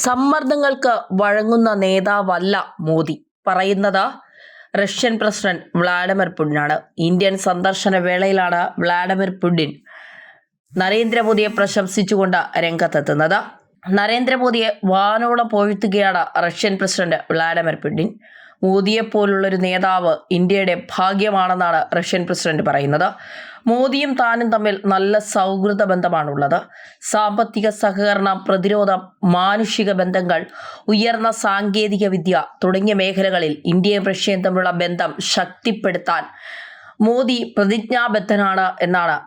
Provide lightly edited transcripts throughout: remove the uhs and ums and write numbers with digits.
സമ്മർദ്ദങ്ങൾക്ക് വഴങ്ങുന്ന നേതാവല്ല മോദി പറയുന്നത് Russian president Vladimir പുടിനാണ്. Indian സന്ദർശന വേളയിലാണ് വ്ളാഡിമിർ പുടിൻ നരേന്ദ്രമോദിയെ പ്രശംസിച്ചുകൊണ്ട് രംഗത്തെത്തുന്നത്. നരേന്ദ്രമോദിയെ വാനോളം പുകഴ്ത്തുകയാണ് റഷ്യൻ പ്രസിഡന്റ് വ്ളാഡിമിർ പുടിൻ. മോദിയെപ്പോലുള്ളൊരു നേതാവ് ഇന്ത്യയുടെ ഭാഗ്യമാണെന്നാണ് റഷ്യൻ പ്രസിഡന്റ് പറയുന്നത്. മോദിയും താനും തമ്മിൽ നല്ല സൗഹൃദ ബന്ധമാണുള്ളത്. സാമ്പത്തിക സഹകരണം, പ്രതിരോധം, മാനുഷിക ബന്ധങ്ങൾ, ഉയർന്ന സാങ്കേതിക വിദ്യ തുടങ്ങിയ മേഖലകളിൽ ഇന്ത്യയും റഷ്യയും തമ്മിലുള്ള ബന്ധം ശക്തിപ്പെടുത്താൻ മോദി പ്രതിജ്ഞാബദ്ധനാണ് എന്നാണ്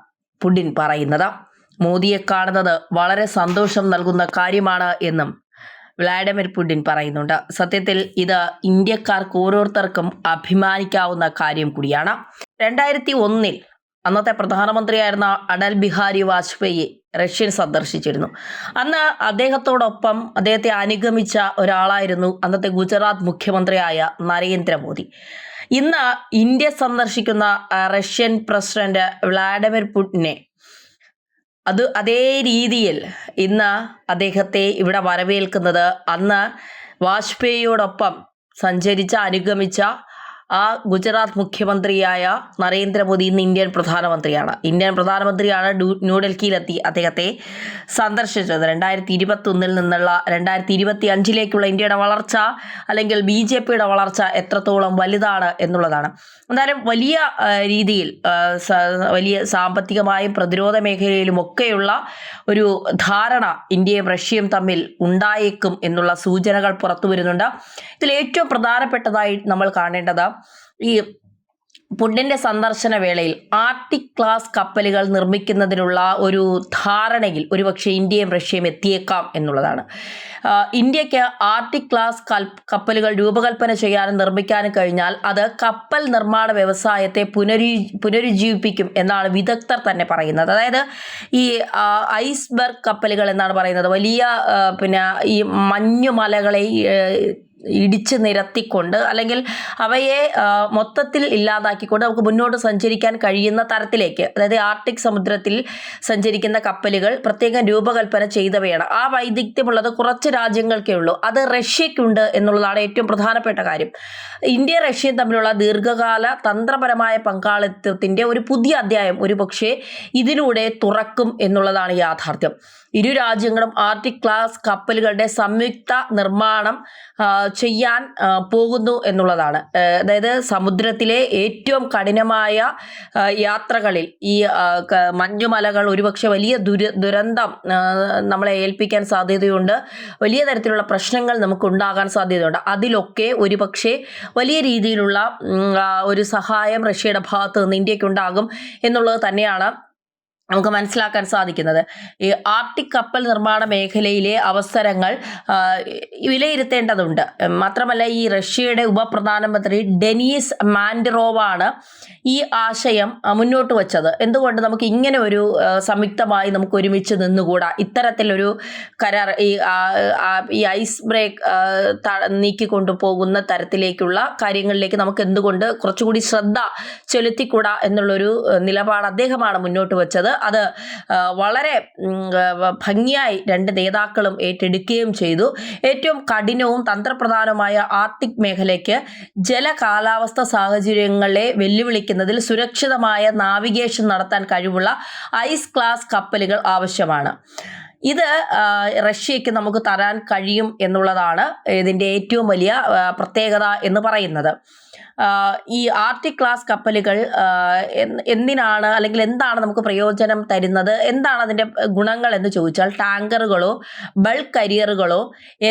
പുടിൻ പറയുന്നത്. മോദിയെ കാണുന്നത് വളരെ സന്തോഷം നൽകുന്ന കാര്യമാണ് എന്നും വ്ളാഡിമിർ പുടിൻ പറയുന്നുണ്ട്. സത്യത്തിൽ ഇത് ഇന്ത്യക്കാർക്ക് ഓരോരുത്തർക്കും അഭിമാനിക്കാവുന്ന കാര്യം കൂടിയാണ്. 2001 അന്നത്തെ പ്രധാനമന്ത്രിയായിരുന്ന അടൽ ബിഹാരി വാജ്പേയി റഷ്യൻ സന്ദർശിച്ചിരുന്നു. അന്ന് അദ്ദേഹത്തെ അനുഗമിച്ച ഒരാളായിരുന്നു അന്നത്തെ ഗുജറാത്ത് മുഖ്യമന്ത്രിയായ നരേന്ദ്രമോദി. ഇന്ന് ഇന്ത്യ സന്ദർശിക്കുന്ന റഷ്യൻ പ്രസിഡന്റ് വ്ളാഡിമിർ പുടിനെ അതേ രീതിയിൽ ഇന്ന് അദ്ദേഹത്തെ ഇവിടെ വരവേൽക്കുന്നത് അന്ന് വാജ്പേയിയോടൊപ്പം അനുഗമിച്ച ആ ഗുജറാത്ത് മുഖ്യമന്ത്രിയായ നരേന്ദ്രമോദി ഇന്ന് ഇന്ത്യൻ പ്രധാനമന്ത്രിയാണ്. ന്യൂഡൽഹിയിലെത്തി അദ്ദേഹത്തെ സന്ദർശിച്ചത്. 2021 നിന്നുള്ള 2025 ഇന്ത്യയുടെ വളർച്ച അല്ലെങ്കിൽ BJPയുടെ വളർച്ച എത്രത്തോളം വലുതാണ് എന്നുള്ളതാണ്. എന്തായാലും വലിയ രീതിയിൽ വലിയ സാമ്പത്തികമായും പ്രതിരോധ മേഖലയിലും ഒക്കെയുള്ള ഒരു ധാരണ ഇന്ത്യയും റഷ്യയും തമ്മിൽ ഉണ്ടായേക്കും എന്നുള്ള സൂചനകൾ പുറത്തു വരുന്നുണ്ട്. ഇതിൽ ഏറ്റവും പ്രധാനപ്പെട്ടതായി നമ്മൾ കാണേണ്ടത് ഈ പുടിന്റെ സന്ദർശന വേളയിൽ ആർട്ടിക് ക്ലാസ് കപ്പലുകൾ നിർമ്മിക്കുന്നതിനുള്ള ഒരു ധാരണയിൽ ഒരുപക്ഷെ ഇന്ത്യയും റഷ്യയും എത്തിയേക്കാം എന്നുള്ളതാണ്. ഇന്ത്യക്ക് ആർട്ടിക് ക്ലാസ് കപ്പലുകൾ രൂപകൽപ്പന ചെയ്യാനും നിർമ്മിക്കാനും കഴിഞ്ഞാൽ അത് കപ്പൽ നിർമ്മാണ വ്യവസായത്തെ പുനരുജ്ജീവിപ്പിക്കും എന്നാണ് വിദഗ്ധർ തന്നെ പറയുന്നത്. അതായത് ഈ ഐസ്ബർഗ് കപ്പലുകൾ എന്നാണ് പറയുന്നത്. വലിയ ഈ മഞ്ഞുമലകളെ ഇടിച്ചു നിരത്തിക്കൊണ്ട് അല്ലെങ്കിൽ അവയെ മൊത്തത്തിൽ ഇല്ലാതാക്കിക്കൊണ്ട് നമുക്ക് മുന്നോട്ട് സഞ്ചരിക്കാൻ കഴിയുന്ന തരത്തിലേക്ക്, അതായത് ആർട്ടിക് സമുദ്രത്തിൽ സഞ്ചരിക്കുന്ന കപ്പലുകൾ പ്രത്യേകം രൂപകൽപ്പന ചെയ്തവയാണ്. ആ വൈദഗ്ധ്യമുള്ളത് കുറച്ച് രാജ്യങ്ങൾക്കേ ഉള്ളൂ. അത് റഷ്യക്കുണ്ട് എന്നുള്ളതാണ് ഏറ്റവും പ്രധാനപ്പെട്ട കാര്യം. ഇന്ത്യ റഷ്യയും തമ്മിലുള്ള ദീർഘകാല തന്ത്രപരമായ പങ്കാളിത്തത്തിന്റെ ഒരു പുതിയ അധ്യായം ഒരുപക്ഷെ ഇതിലൂടെ തുറക്കും എന്നുള്ളതാണ് യാഥാർത്ഥ്യം. ഇരു രാജ്യങ്ങളും ആർട്ടിക് ക്ലാസ് കപ്പലുകളുടെ സംയുക്ത നിർമ്മാണം ചെയ്യാൻ പോകുന്നു എന്നുള്ളതാണ്. അതായത് സമുദ്രത്തിലെ ഏറ്റവും കഠിനമായ യാത്രകളിൽ ഈ മഞ്ഞുമലകൾ ഒരുപക്ഷെ വലിയ ദുരന്തം നമ്മളെ ഏൽപ്പിക്കാൻ സാധ്യതയുണ്ട്. വലിയ തരത്തിലുള്ള പ്രശ്നങ്ങൾ നമുക്ക് ഉണ്ടാകാൻ സാധ്യതയുണ്ട്. അതിലൊക്കെ ഒരുപക്ഷെ വലിയ രീതിയിലുള്ള ഒരു സഹായം റഷ്യയുടെ ഭാഗത്ത് നിന്ന് ഇന്ത്യക്കുണ്ടാകും എന്നുള്ളത് തന്നെയാണ് നമുക്ക് മനസ്സിലാക്കാൻ സാധിക്കുന്നത്. ഈ ആർട്ടിക് കപ്പൽ നിർമ്മാണ മേഖലയിലെ അവസരങ്ങൾ വിലയിരുത്തേണ്ടതുണ്ട്. മാത്രമല്ല ഈ റഷ്യയുടെ ഉപപ്രധാനമന്ത്രി ഡെനീസ് മാൻഡറോവാണ് ഈ ആശയം മുന്നോട്ട് വച്ചത്. എന്തുകൊണ്ട് നമുക്ക് ഇങ്ങനെ ഒരു സംയുക്തമായി നമുക്ക് ഒരുമിച്ച് നിന്നുകൂടാ, ഇത്തരത്തിലൊരു കരാർ ഈ ഐസ് ബ്രേക്ക് നീക്കിക്കൊണ്ടു പോകുന്ന തരത്തിലേക്കുള്ള കാര്യങ്ങളിലേക്ക് നമുക്ക് എന്തുകൊണ്ട് കുറച്ചുകൂടി ശ്രദ്ധ ചെലുത്തിക്കൂടാ എന്നുള്ളൊരു നിലപാട് അദ്ദേഹമാണ് മുന്നോട്ട് വച്ചത്. അത് വളരെ ഭംഗിയായി രണ്ട് നേതാക്കളും ഏറ്റെടുക്കുകയും ചെയ്തു. ഏറ്റവും കഠിനവും തന്ത്രപ്രധാനമായ ആർട്ടിക് മേഖലയ്ക്ക് കാലാവസ്ഥ സാഹചര്യങ്ങളെ വെല്ലുവിളിക്കുന്നതിൽ സുരക്ഷിതമായ നാവിഗേഷൻ നടത്താൻ കഴിവുള്ള ഐസ് ക്ലാസ് കപ്പലുകൾ ആവശ്യമാണ്. ഇത് റഷ്യയ്ക്ക് നമുക്ക് തരാൻ കഴിയും എന്നുള്ളതാണ് ഇതിൻ്റെ ഏറ്റവും വലിയ പ്രത്യേകത എന്ന് പറയുന്നത്. ഈ ആർട്ടിക് ക്ലാസ് കപ്പലുകൾ എന്തിനാണ് അല്ലെങ്കിൽ എന്താണ് നമുക്ക് പ്രയോജനം തരുന്നത്, എന്താണ് അതിൻ്റെ ഗുണങ്ങൾ എന്ന് ചോദിച്ചാൽ ടാങ്കറുകളോ ബൾക്ക് കരിയറുകളോ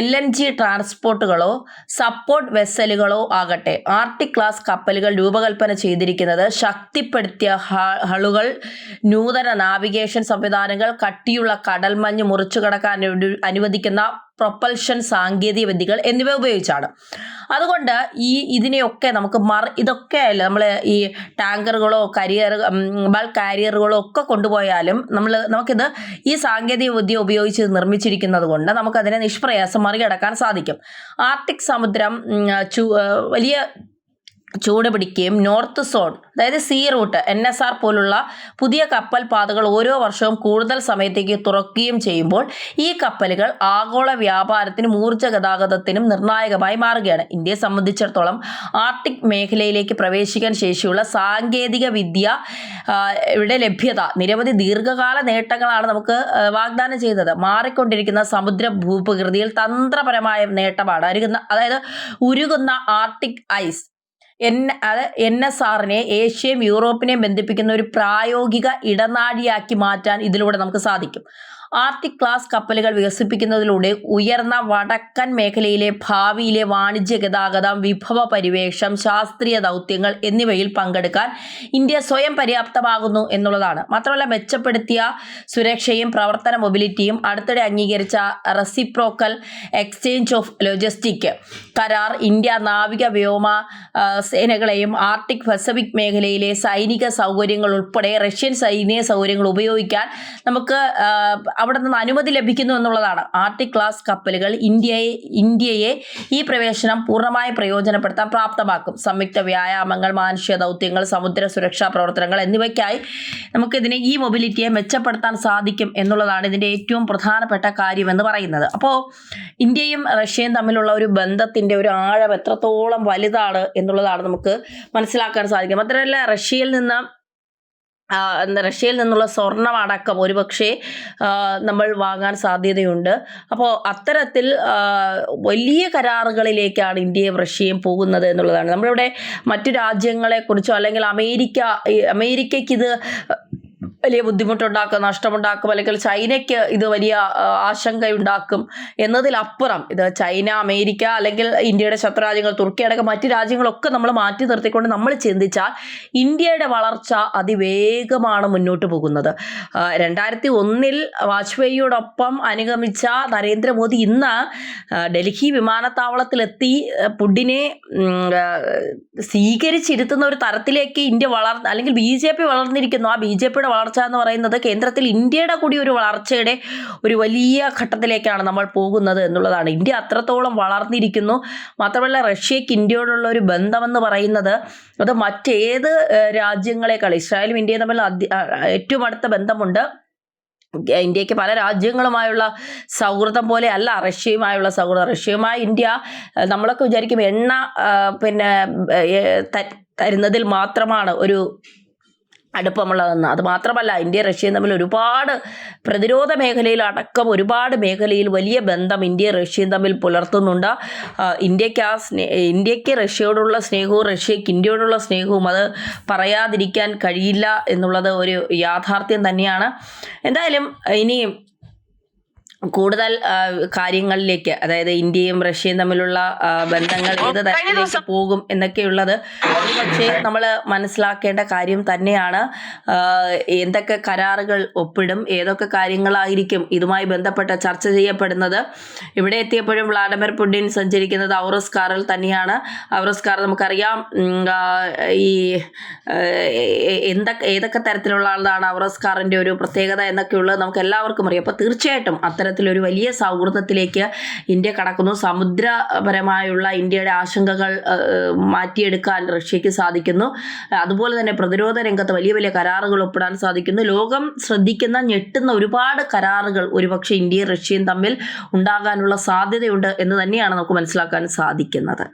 LNG ട്രാൻസ്പോർട്ടുകളോ സപ്പോർട്ട് വെസലുകളോ ആകട്ടെ, ആർട്ടിക് ക്ലാസ് കപ്പലുകൾ രൂപകൽപ്പന ചെയ്തിരിക്കുന്നത് ശക്തിപ്പെടുത്തിയ ഹളുകൾ, നൂതന നാവിഗേഷൻ സംവിധാനങ്ങൾ, കട്ടിയുള്ള കടൽമഞ്ഞ് മുറിച്ചു കടക്കാൻ അനുവദിക്കുന്ന പ്രൊപ്പൽഷൻ സാങ്കേതിക വിദ്യകൾ എന്നിവ ഉപയോഗിച്ചാണ്. അതുകൊണ്ട് ഇതിനെയൊക്കെ നമുക്ക് ഇതൊക്കെയല്ല നമ്മൾ ഈ ടാങ്കറുകളോ ബൾക്ക് കാരിയറുകളോ ഒക്കെ കൊണ്ടുപോയാലും നമുക്കിത് ഈ സാങ്കേതിക വിദ്യ ഉപയോഗിച്ച് നിർമ്മിച്ചിരിക്കുന്നത് കൊണ്ട് നമുക്കതിനെ നിഷ്പ്രയാസം മറികടക്കാൻ സാധിക്കും. ആർട്ടിക് സമുദ്രം വലിയ ചൂട് പിടിക്കുകയും നോർത്ത് സോൺ, അതായത് സീ റൂട്ട് NSR പോലുള്ള പുതിയ കപ്പൽ പാതകൾ ഓരോ വർഷവും കൂടുതൽ സമയത്തേക്ക് തുറക്കുകയും ചെയ്യുമ്പോൾ ഈ കപ്പലുകൾ ആഗോള വ്യാപാരത്തിനും ഊർജ്ജ ഗതാഗതത്തിനും നിർണായകമായി മാറുകയാണ്. ഇന്ത്യയെ സംബന്ധിച്ചിടത്തോളം ആർട്ടിക് മേഖലയിലേക്ക് പ്രവേശിക്കാൻ ശേഷിയുള്ള സാങ്കേതിക വിദ്യ ഇവിടെ ലഭ്യത നിരവധി ദീർഘകാല നേട്ടങ്ങളാണ് നമുക്ക് വാഗ്ദാനം ചെയ്തത്. മാറിക്കൊണ്ടിരിക്കുന്ന സമുദ്ര ഭൂപ്രകൃതിയിൽ തന്ത്രപരമായ നേട്ടമാണ് അതായത് ഉരുകുന്ന ആർട്ടിക് ഐസ് NSRനെ ഏഷ്യയും യൂറോപ്പിനെയും ബന്ധിപ്പിക്കുന്ന ഒരു പ്രായോഗിക ഇടനാഴിയാക്കി മാറ്റാൻ ഇതിലൂടെ നമുക്ക് സാധിക്കും. ആർട്ടിക് ക്ലാസ് കപ്പലുകൾ വികസിപ്പിക്കുന്നതിലൂടെ ഉയർന്ന വടക്കൻ മേഖലയിലെ ഭാവിയിലെ വാണിജ്യ ഗതാഗതം, വിഭവ പരിവേഷം, ശാസ്ത്രീയ ദൗത്യങ്ങൾ എന്നിവയിൽ പങ്കെടുക്കാൻ ഇന്ത്യ സ്വയം പര്യാപ്തമാകുന്നു എന്നുള്ളതാണ്. മാത്രമല്ല, മെച്ചപ്പെടുത്തിയ സുരക്ഷയും പ്രവർത്തന മൊബിലിറ്റിയും അടുത്തിടെ അംഗീകരിച്ച റെസിപ്രോക്കൽ എക്സ്ചേഞ്ച് ഓഫ് ലോജിസ്റ്റിക് കരാർ ഇന്ത്യ നാവിക വ്യോമ സേനകളെയും ആർട്ടിക് പസഫിക് മേഖലയിലെ സൈനിക സൗകര്യങ്ങൾ ഉൾപ്പെടെ റഷ്യൻ സൈനിക സൗകര്യങ്ങൾ ഉപയോഗിക്കാൻ നമുക്ക് അവിടെ നിന്ന് അനുമതി ലഭിക്കുന്നു എന്നുള്ളതാണ്. ആർട്ടിക് ക്ലാസ് കപ്പലുകൾ ഇന്ത്യയെ ഈ പ്രവേശനം പൂർണ്ണമായി പ്രയോജനപ്പെടുത്താൻ പ്രാപ്തമാക്കും. സംയുക്ത വ്യായാമങ്ങൾ, മാനുഷിക ദൗത്യങ്ങൾ, സമുദ്ര സുരക്ഷാ പ്രവർത്തനങ്ങൾ എന്നിവയ്ക്കായി നമുക്കിതിനെ ഈ മൊബിലിറ്റിയെ മെച്ചപ്പെടുത്താൻ സാധിക്കും എന്നുള്ളതാണ് ഇതിൻ്റെ ഏറ്റവും പ്രധാനപ്പെട്ട കാര്യമെന്ന് പറയുന്നത്. അപ്പോൾ ഇന്ത്യയും റഷ്യയും തമ്മിലുള്ള ഒരു ബന്ധത്തിൻ്റെ ഒരു ആഴം എത്രത്തോളം വലുതാണ് എന്നുള്ളതാണ് നമുക്ക് മനസ്സിലാക്കാൻ സാധിക്കും. മാത്രമല്ല, റഷ്യയിൽ നിന്നുള്ള സ്വർണം അടക്കം ഒരുപക്ഷെ നമ്മൾ വാങ്ങാൻ സാധ്യതയുണ്ട്. അപ്പോൾ അത്തരത്തിൽ വലിയ കരാറുകളിലേക്കാണ് ഇന്ത്യയും റഷ്യയും പോകുന്നത് എന്നുള്ളതാണ്. നമ്മളിവിടെ മറ്റു രാജ്യങ്ങളെക്കുറിച്ചോ അല്ലെങ്കിൽ അമേരിക്കയ്ക്ക് ഇത് വലിയ ബുദ്ധിമുട്ടുണ്ടാക്കും, നഷ്ടമുണ്ടാക്കും, അല്ലെങ്കിൽ ചൈനയ്ക്ക് ഇത് വലിയ ആശങ്കയുണ്ടാക്കും എന്നതിലപ്പുറം ഇത് ചൈന, അമേരിക്ക, അല്ലെങ്കിൽ ഇന്ത്യയുടെ ശത്രുരാജ്യങ്ങൾ തുർക്കി അടക്കം മറ്റ് രാജ്യങ്ങളൊക്കെ നമ്മൾ മാറ്റി നിർത്തിക്കൊണ്ട് നമ്മൾ ചിന്തിച്ചാൽ ഇന്ത്യയുടെ വളർച്ച അതിവേഗമാണ് മുന്നോട്ട് പോകുന്നത്. 2001 വാജ്പേയിയോടൊപ്പം അനുഗമിച്ച നരേന്ദ്രമോദി ഇന്ന് ഡൽഹി വിമാനത്താവളത്തിലെത്തി പുടിനെ സ്വീകരിച്ചിരുത്തുന്ന ഒരു തരത്തിലേക്ക് ഇന്ത്യ അല്ലെങ്കിൽ BJP വളർന്നിരിക്കുന്നു. ആ BJPയുടെ വളർച്ച എന്ന് പറയുന്നത് കേന്ദ്രത്തിൽ ഇന്ത്യയുടെ കൂടി ഒരു വളർച്ചയുടെ ഒരു വലിയ ഘട്ടത്തിലേക്കാണ് നമ്മൾ പോകുന്നത് എന്നുള്ളതാണ്. ഇന്ത്യ അത്രത്തോളം വളർന്നിരിക്കുന്നു. മാത്രമല്ല, റഷ്യക്ക് ഇന്ത്യയോടുള്ള ഒരു ബന്ധമെന്ന് പറയുന്നത് അത് മറ്റേത് രാജ്യങ്ങളെക്കാൾ, ഇസ്രായേലും ഇന്ത്യയും തമ്മിൽ ഏറ്റവും അടുത്ത ബന്ധമുണ്ട്. ഇന്ത്യക്ക് പല രാജ്യങ്ങളുമായുള്ള സൗഹൃദം പോലെ അല്ല റഷ്യയുമായുള്ള സൗഹൃദം. റഷ്യയുമായി ഇന്ത്യ നമ്മളൊക്കെ വിചാരിക്കും എണ്ണ തരുന്നതിൽ മാത്രമാണ് ഒരു അടുപ്പമുള്ളതെന്ന്. അത് മാത്രമല്ല, ഇന്ത്യ റഷ്യയും തമ്മിൽ ഒരുപാട് പ്രതിരോധ മേഖലയിൽ അടക്കം ഒരുപാട് മേഖലയിൽ വലിയ ബന്ധം ഇന്ത്യ റഷ്യയും തമ്മിൽ പുലർത്തുന്നുണ്ട്. ഇന്ത്യക്ക് റഷ്യയോടുള്ള സ്നേഹവും റഷ്യക്ക് ഇന്ത്യയോടുള്ള സ്നേഹവും അത് പറയാതിരിക്കാൻ കഴിയില്ല എന്നുള്ളത് ഒരു യാഥാർത്ഥ്യം തന്നെയാണ്. എന്തായാലും ഇനിയും കൂടുതൽ കാര്യങ്ങളിലേക്ക്, അതായത് ഇന്ത്യയും റഷ്യയും തമ്മിലുള്ള ബന്ധങ്ങൾ ഏത് തരത്തിലേക്ക് പോകും എന്നൊക്കെയുള്ളത് പക്ഷേ നമ്മൾ മനസ്സിലാക്കേണ്ട കാര്യം തന്നെയാണ്. എന്തൊക്കെ കരാറുകൾ ഒപ്പിടും, ഏതൊക്കെ കാര്യങ്ങളായിരിക്കും ഇതുമായി ബന്ധപ്പെട്ട് ചർച്ച ചെയ്യപ്പെടുന്നത്. ഇവിടെ എത്തിയപ്പോഴും വ്ളാഡിമിർ പുടിൻ സഞ്ചരിക്കുന്നത് ഔറസ് കാറിൽ തന്നെയാണ്. ഔറസ് കാർ നമുക്കറിയാം ഈ ഏതൊക്കെ തരത്തിലുള്ള ആളാണ് ഔറസ് കാറിൻ്റെ ഒരു പ്രത്യേകത എന്നൊക്കെയുള്ളത് നമുക്ക് എല്ലാവർക്കും അറിയാം. അപ്പോൾ തീർച്ചയായിട്ടും അത്തരത്തിലൊരു വലിയ സൗഹൃദത്തിലേക്ക് ഇന്ത്യ കടക്കുന്നു. സമുദ്രപരമായുള്ള ഇന്ത്യയുടെ ആശങ്കകൾ മാറ്റിയെടുക്കാൻ റഷ്യക്ക് സാധിക്കുന്നു. അതുപോലെ തന്നെ പ്രതിരോധ രംഗത്ത് വലിയ വലിയ കരാറുകൾ ഒപ്പിടാൻ സാധിക്കുന്നു. ലോകം ശ്രദ്ധിക്കുന്ന ഞെട്ടുന്ന ഒരുപാട് കരാറുകൾ ഒരുപക്ഷെ ഇന്ത്യയും റഷ്യയും തമ്മിൽ ഉണ്ടാകാനുള്ള സാധ്യതയുണ്ട് എന്ന് തന്നെയാണ് നമുക്ക് മനസ്സിലാക്കാൻ സാധിക്കുന്നത്.